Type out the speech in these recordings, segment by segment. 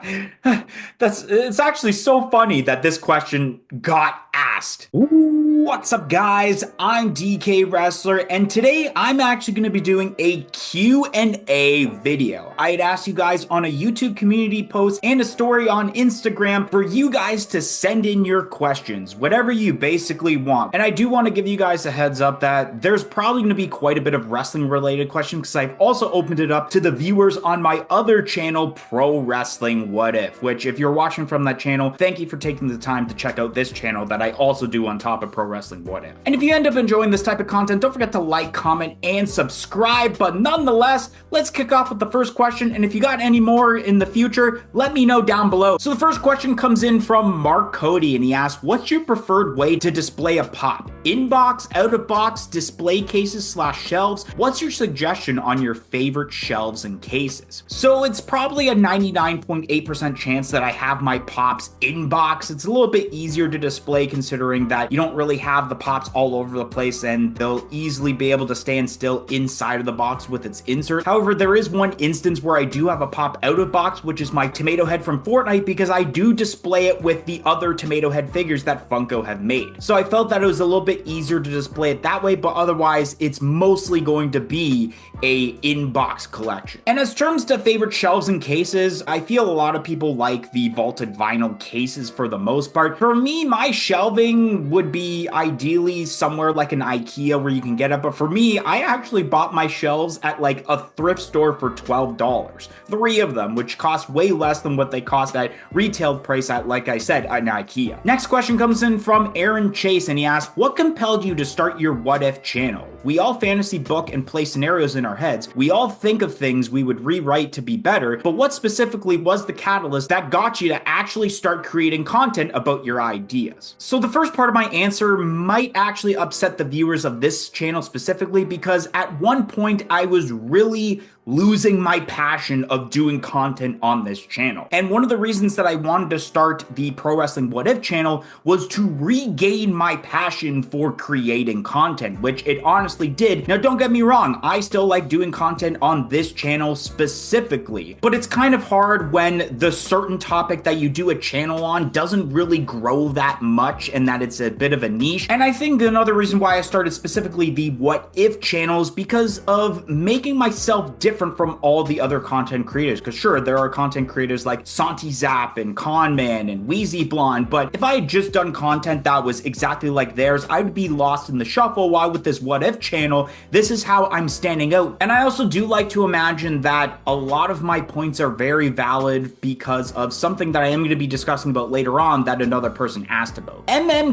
It's actually so funny that this question got asked. Ooh, what's up, guys? I'm DK Wrestler, and today I'm actually going to be doing a Q&A video. I had asked you guys on a YouTube community post and a story on Instagram for you guys to send in your questions, whatever you basically want. And I do want to give you guys a heads up that there's probably going to be quite a bit of wrestling related questions because I've also opened it up to the viewers on my other channel, Pro Wrestling What If, which if you're watching from that channel, thank you for taking the time to check out this channel that I also do on top of Pro Wrestling What If. And if you end up enjoying this type of content, don't forget to like, comment, and subscribe. But nonetheless, let's kick off with the first question. And if you got any more in the future, let me know down below. So the first question comes in from Mark Cody, and he asks, what's your preferred way to display a pop? Inbox, out of box, display cases / shelves? What's your suggestion on your favorite shelves and cases? So it's probably a 99.8% chance that I have my pops inbox. It's a little bit easier to display considering that you don't really have the pops all over the place and they'll easily be able to stand still inside of the box with its insert. However, there is one instance where I do have a pop out of box, which is my tomato head from Fortnite, because I do display it with the other tomato head figures that Funko have made. So I felt that it was a little bit easier to display it that way, but otherwise it's mostly going to be a in-box collection. And as terms to favorite shelves and cases, I feel a lot of people like the vaulted vinyl cases for the most part. For me, my shelving would be ideally somewhere like an IKEA where you can get it, but for me, I actually bought my shelves at like a thrift store for $12. 3 of them, which cost way less than what they cost at retail price at, like I said, an IKEA. Next question comes in from Aaron Chase, and he asks, what compelled you to start your What If channel? We all fantasy book and play scenarios in our heads. We all think of things we would rewrite to be better, but what specifically was the catalyst that got you to actually start creating content about your ideas? So the first part of my answer might actually upset the viewers of this channel specifically, because at one point I was really losing my passion of doing content on this channel. And one of the reasons that I wanted to start the Pro Wrestling What If channel was to regain my passion for creating content, which it honestly did. Now, don't get me wrong, I still like doing content on this channel specifically, but it's kind of hard when the certain topic that you do a channel on doesn't really grow that much and that it's a bit of a niche. And I think another reason why I started specifically the What If channels because of making myself different from all the other content creators. Because sure, there are content creators like Santi Zap and Conman and Wheezy Blonde, but if I had just done content that was exactly like theirs, I'd be lost in the shuffle. While with this What If channel, this is how I'm standing out. And I also do like to imagine that a lot of my points are very valid because of something that I am going to be discussing about later on that another person asked about.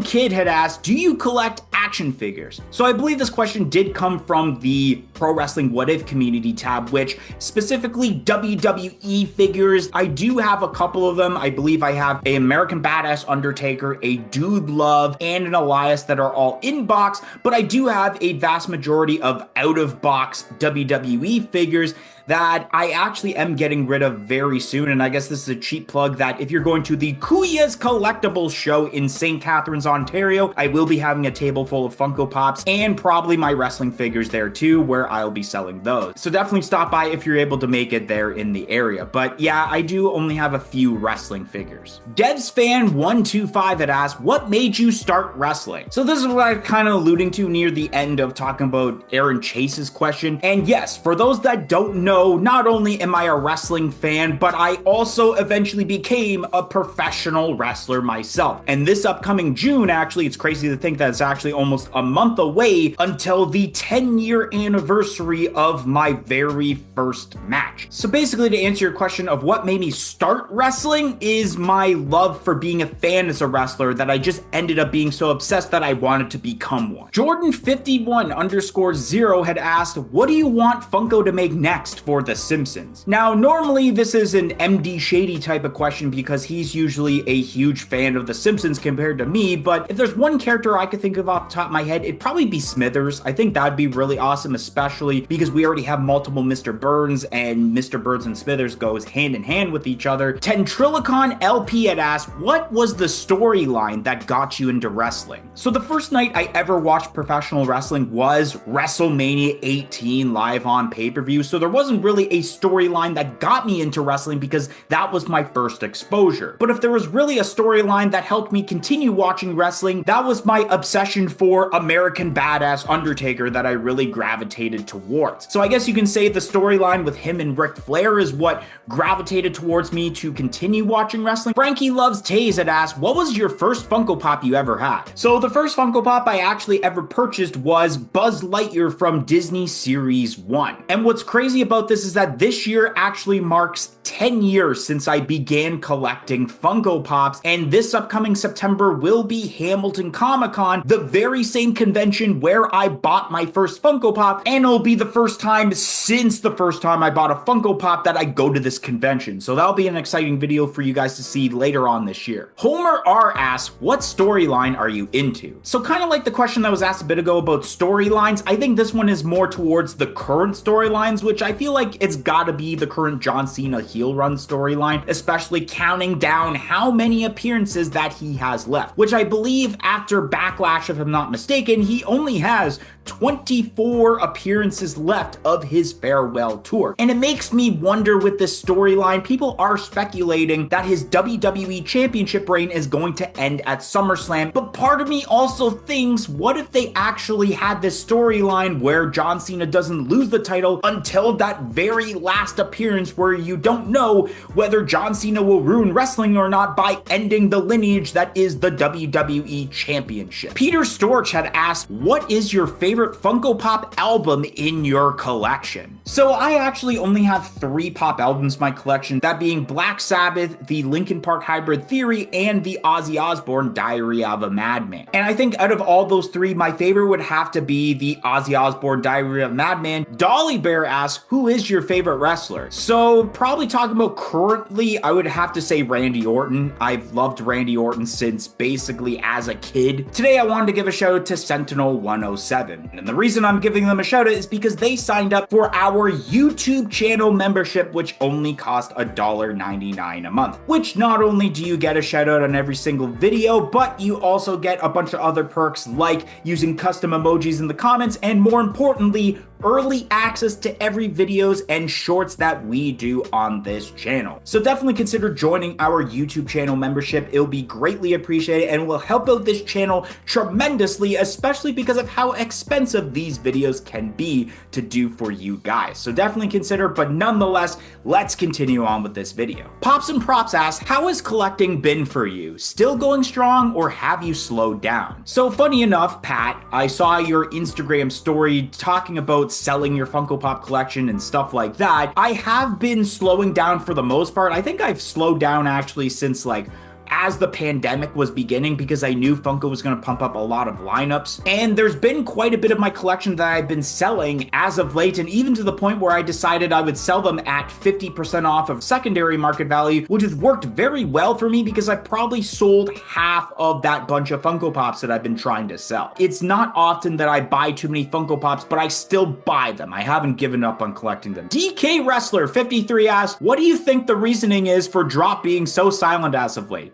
Kid had asked, do you collect action figures? So I believe this question did come from the Pro Wrestling What If community tab, which specifically WWE figures. I do have a couple of them. I believe I have an American Badass Undertaker, a Dude Love, and an Elias that are all in box, but I do have a vast majority of out of box WWE figures that I actually am getting rid of very soon. And I guess this is a cheap plug that if you're going to the Kuya's Collectibles show in St. Catharines, Ontario, I will be having a table full of Funko Pops and probably my wrestling figures there too, where I'll be selling those. So definitely stop by if you're able to make it there in the area. But yeah, I do only have a few wrestling figures. DevsFan125 had asked, what made you start wrestling? So this is what I'm kind of alluding to near the end of talking about Aaron Chase's question. And yes, for those that don't know, not only am I a wrestling fan, but I also eventually became a professional wrestler myself. And this upcoming June, actually, it's crazy to think that it's actually almost a month away until the 10-year anniversary of my very first match. So basically, to answer your question of what made me start wrestling is my love for being a fan as a wrestler that I just ended up being so obsessed that I wanted to become one. Jordan51_0 had asked, what do you want Funko to make next for The Simpsons? Now, normally this is an MD Shady type of question because he's usually a huge fan of The Simpsons compared to me, but if there's one character I could think of off the top of my head, it'd probably be Smithers. I think that'd be really awesome, especially because we already have multiple Mr. Burns, and Mr. Burns and Smithers goes hand in hand with each other. Tentrilicon LP had asked, what was the storyline that got you into wrestling? So the first night I ever watched professional wrestling was WrestleMania 18 live on pay-per-view, so there wasn't wasn't really a storyline that got me into wrestling because that was my first exposure. But if there was really a storyline that helped me continue watching wrestling, that was my obsession for American Badass Undertaker that I really gravitated towards. So I guess you can say the storyline with him and Ric Flair is what gravitated towards me to continue watching wrestling. Frankie Loves Taze had asked, what was your first Funko Pop you ever had? So the first Funko Pop I actually ever purchased was Buzz Lightyear from Disney Series 1. And what's crazy about this is that this year actually marks 10 years since I began collecting Funko Pops, and this upcoming September will be Hamilton Comic-Con, the very same convention where I bought my first Funko Pop, and it'll be the first time since the first time I bought a Funko Pop that I go to this convention. So that'll be an exciting video for you guys to see later on this year. Homer R asks, what storyline are you into? So kind of like the question that was asked a bit ago about storylines, I think this one is more towards the current storylines, which I feel like it's gotta be the current John Cena heel run storyline, especially counting down how many appearances that he has left, which I believe after Backlash, if I'm not mistaken, he only has 24 appearances left of his farewell tour. And it makes me wonder with this storyline, people are speculating that his WWE Championship reign is going to end at SummerSlam, but part of me also thinks, what if they actually had this storyline where John Cena doesn't lose the title until that very last appearance, where you don't know whether John Cena will ruin wrestling or not by ending the lineage that is the WWE Championship. Peter Storch had asked, what is your favorite Funko Pop album in your collection? So I actually only have 3 pop albums in my collection, that being Black Sabbath, the Linkin Park Hybrid Theory, and the Ozzy Osbourne Diary of a Madman. And I think out of all those 3, my favorite would have to be the Ozzy Osbourne Diary of a Madman. Dolly Bear asks, who is your favorite wrestler? So probably talking about currently, I would have to say Randy Orton. I've loved Randy Orton since basically as a kid. Today I wanted to give a shout out to Sentinel 107. And the reason I'm giving them a shout out is because they signed up for our YouTube channel membership, which only cost $1.99 a month. Which not only do you get a shout out on every single video, but you also get a bunch of other perks like using custom emojis in the comments, and more importantly, early access to every videos and shorts that we do on this channel. So definitely consider joining our YouTube channel membership. It'll be greatly appreciated and will help out this channel tremendously, especially because of how expensive these videos can be to do for you guys. So definitely consider, but nonetheless, let's continue on with this video. Pops and Props asks, how has collecting been for you? Still going strong, or have you slowed down? So funny enough, Pat, I saw your Instagram story talking about selling your Funko Pop collection and stuff like that. I have been slowing down for the most part. I think I've slowed down actually since like as the pandemic was beginning, because I knew Funko was going to pump up a lot of lineups. And there's been quite a bit of my collection that I've been selling as of late, and even to the point where I decided I would sell them at 50% off of secondary market value, which has worked very well for me because I probably sold half of that bunch of Funko Pops that I've been trying to sell. It's not often that I buy too many Funko Pops, but I still buy them. I haven't given up on collecting them. DK Wrestler 53 asks, what do you think the reasoning is for Droppp being so silent as of late?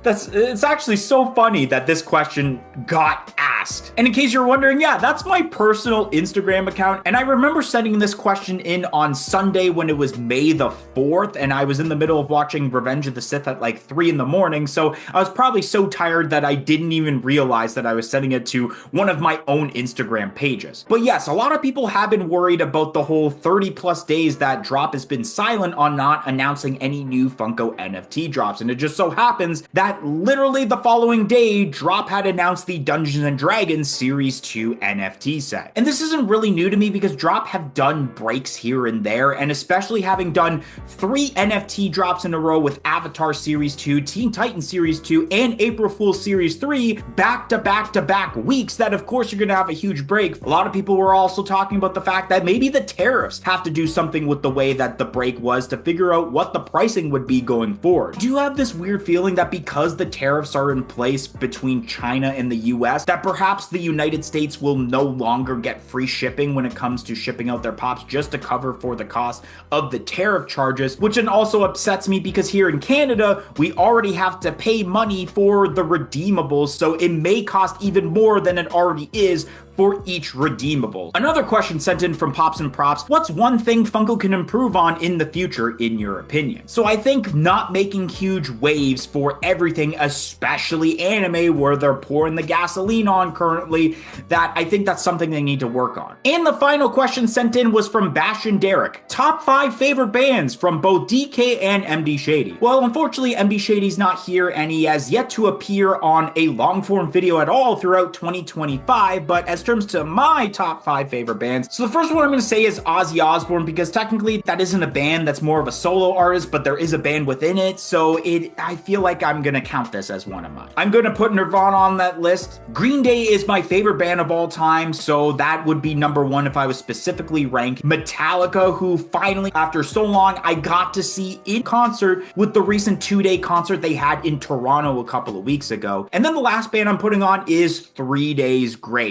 It's actually so funny that this question got asked. And in case you're wondering, yeah, that's my personal Instagram account. And I remember sending this question in on Sunday when it was May the 4th, and I was in the middle of watching Revenge of the Sith at like 3 in the morning. So I was probably so tired that I didn't even realize that I was sending it to one of my own Instagram pages. But yes, a lot of people have been worried about the whole 30 plus days that Droppp has been silent on not announcing any new Funko NFT drops. And it just so happens that literally the following day, Droppp had announced the Dungeons and Dragons Series 2 NFT set. And this isn't really new to me because Droppp have done breaks here and there, and especially having done 3 NFT drops in a row with Avatar Series 2, Teen Titans Series 2, and April Fool's Series 3 back to back to back weeks, that of course you're going to have a huge break. A lot of people were also talking about the fact that maybe the tariffs have to do something with the way that the break was to figure out what the pricing would be going forward. Do you have this weird feeling that because the tariffs are in place between China and the US, that perhaps the United States will no longer get free shipping when it comes to shipping out their pops just to cover for the cost of the tariff charges, which then also upsets me because here in Canada, we already have to pay money for the redeemables, so it may cost even more than it already is for each redeemable. Another question sent in from Pops and Props: what's one thing Funko can improve on in the future, in your opinion? So I think not making huge waves for everything, especially anime, where they're pouring the gasoline on currently, that I think that's something they need to work on. And the final question sent in was from Bash and Derek: top 5 favorite bands from both DK and MD Shady. Well, unfortunately, MD Shady's not here, and he has yet to appear on a long-form video at all throughout 2025, but as terms to my top 5 favorite bands, so the first one I'm going to say is Ozzy Osbourne, because technically that isn't a band, that's more of a solo artist, but there is a band within it, so I feel like I'm going to count this as one of mine. I'm going to put Nirvana on that list. Green Day is my favorite band of all time, so that would be number 1 if I was specifically ranked. Metallica, who finally, after so long, I got to see in concert with the recent 2-day concert they had in Toronto a couple of weeks ago. And then the last band I'm putting on is 3 Days Grace.